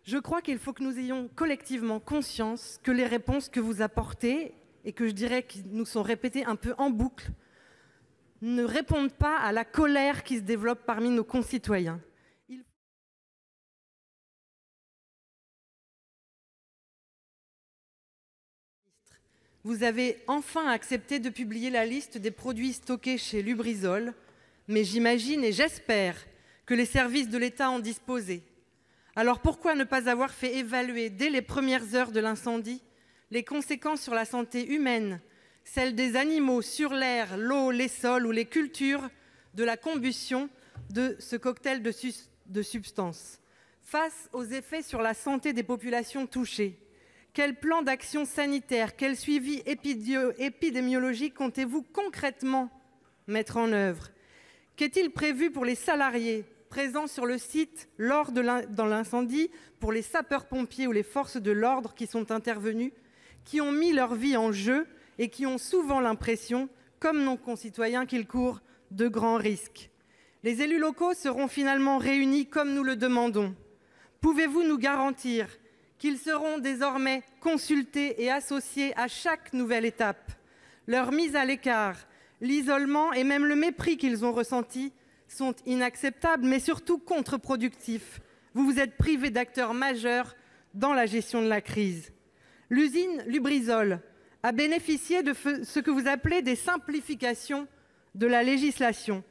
Je crois qu'il faut que nous ayons collectivement conscience que les réponses que vous apportez, et que je dirais qui nous sont répétées un peu en boucle, ne répondent pas à la colère qui se développe parmi nos concitoyens. Vous avez enfin accepté de publier la liste des produits stockés chez Lubrizol, mais j'imagine et j'espère que les services de l'État en disposaient. Alors pourquoi ne pas avoir fait évaluer dès les premières heures de l'incendie les conséquences sur la santé humaine, celles des animaux, sur l'air, l'eau, les sols ou les cultures de la combustion de ce cocktail de substances? Face aux effets sur la santé des populations touchées, quel plan d'action sanitaire, quel suivi épidémiologique comptez-vous concrètement mettre en œuvre? Qu'est-il prévu pour les salariés présents sur le site dans l'incendie, pour les sapeurs-pompiers ou les forces de l'ordre qui sont intervenus, qui ont mis leur vie en jeu et qui ont souvent l'impression, comme nos concitoyens, qu'ils courent de grands risques? Les élus locaux seront finalement réunis comme nous le demandons. Pouvez-vous nous garantir qu'ils seront désormais consultés et associés à chaque nouvelle étape? Leur mise à l'écart, l'isolement et même le mépris qu'ils ont ressenti sont inacceptables, mais surtout contre-productifs. Vous vous êtes privés d'acteurs majeurs dans la gestion de la crise. L'usine Lubrizol a bénéficié de ce que vous appelez des simplifications de la législation.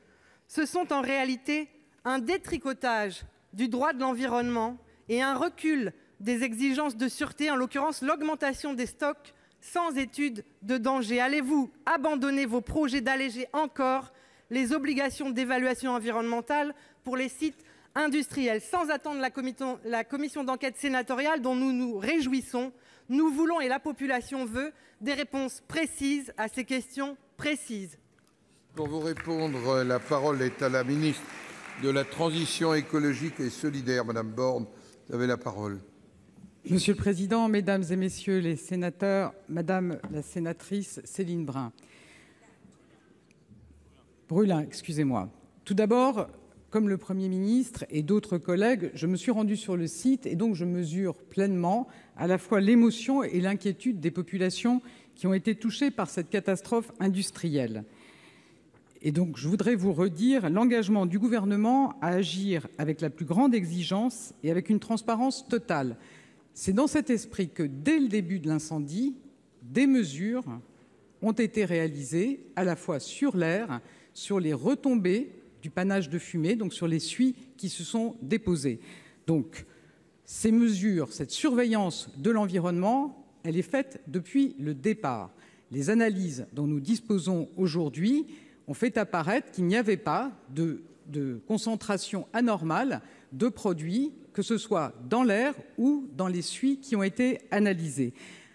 Ce sont en réalité un détricotage du droit de l'environnement et un recul des exigences de sûreté, en l'occurrence l'augmentation des stocks sans étude de danger. Allez-vous abandonner vos projets d'alléger encore les obligations d'évaluation environnementale pour les sites industriels? Sans attendre la commission d'enquête sénatoriale dont nous nous réjouissons, nous voulons et la population veut des réponses précises à ces questions précises. Pour vous répondre, la parole est à la ministre de la Transition écologique et solidaire, Madame Borne. Vous avez la parole. Monsieur le Président, Mesdames et Messieurs les sénateurs, Madame la sénatrice Céline Brulin, excusez-moi. Tout d'abord, comme le Premier ministre et d'autres collègues, je me suis rendue sur le site et donc je mesure pleinement à la fois l'émotion et l'inquiétude des populations qui ont été touchées par cette catastrophe industrielle. Et donc, je voudrais vous redire l'engagement du Gouvernement à agir avec la plus grande exigence et avec une transparence totale. C'est dans cet esprit que, dès le début de l'incendie, des mesures ont été réalisées, à la fois sur l'air, sur les retombées du panache de fumée, donc sur les suies qui se sont déposées. Donc, ces mesures, cette surveillance de l'environnement, elle est faite depuis le départ. Les analyses dont nous disposons aujourd'hui ont fait apparaître qu'il n'y avait pas de concentration anormale de produits, que ce soit dans l'air ou dans les suies qui ont été analysées.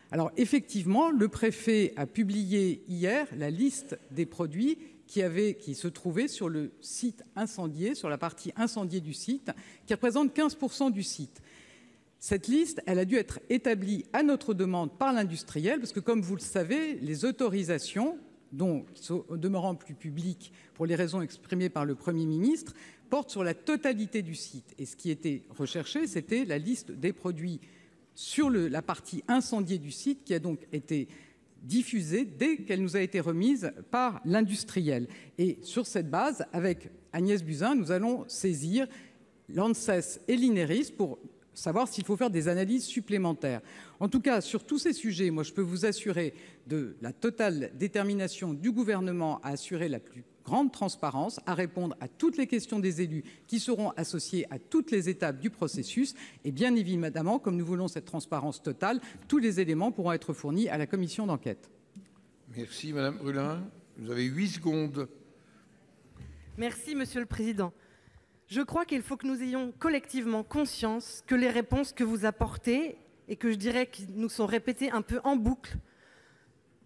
Alors effectivement, le préfet a publié hier la liste des produits qui se trouvaient sur le site incendié, sur la partie incendiée du site, qui représente 15% du site. Cette liste, elle a dû être établie à notre demande par l'industriel, parce que comme vous le savez, les autorisations, dont au demeurant plus publiques pour les raisons exprimées par le Premier ministre, portent sur la totalité du site. Et ce qui était recherché, c'était la liste des produits sur la partie incendiée du site, qui a donc été diffusée dès qu'elle nous a été remise par l'industriel. Et sur cette base, avec Agnès Buzyn, nous allons saisir l'ANSES et l'INERIS pour savoir s'il faut faire des analyses supplémentaires. En tout cas, sur tous ces sujets, moi, je peux vous assurer de la totale détermination du Gouvernement à assurer la plus grande transparence, à répondre à toutes les questions des élus qui seront associés à toutes les étapes du processus. Et bien évidemment, comme nous voulons cette transparence totale, tous les éléments pourront être fournis à la commission d'enquête. Merci, Madame Brulin. Vous avez 8 secondes. Merci, Monsieur le Président. Je crois qu'il faut que nous ayons collectivement conscience que les réponses que vous apportez, et que je dirais qui nous sont répétées un peu en boucle,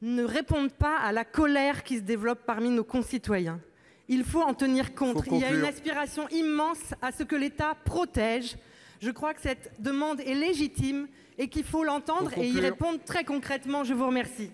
ne répondent pas à la colère qui se développe parmi nos concitoyens. Il faut en tenir compte. Il y a une aspiration immense à ce que l'État protège. Je crois que cette demande est légitime et qu'il faut l'entendre et y répondre très concrètement. Je vous remercie.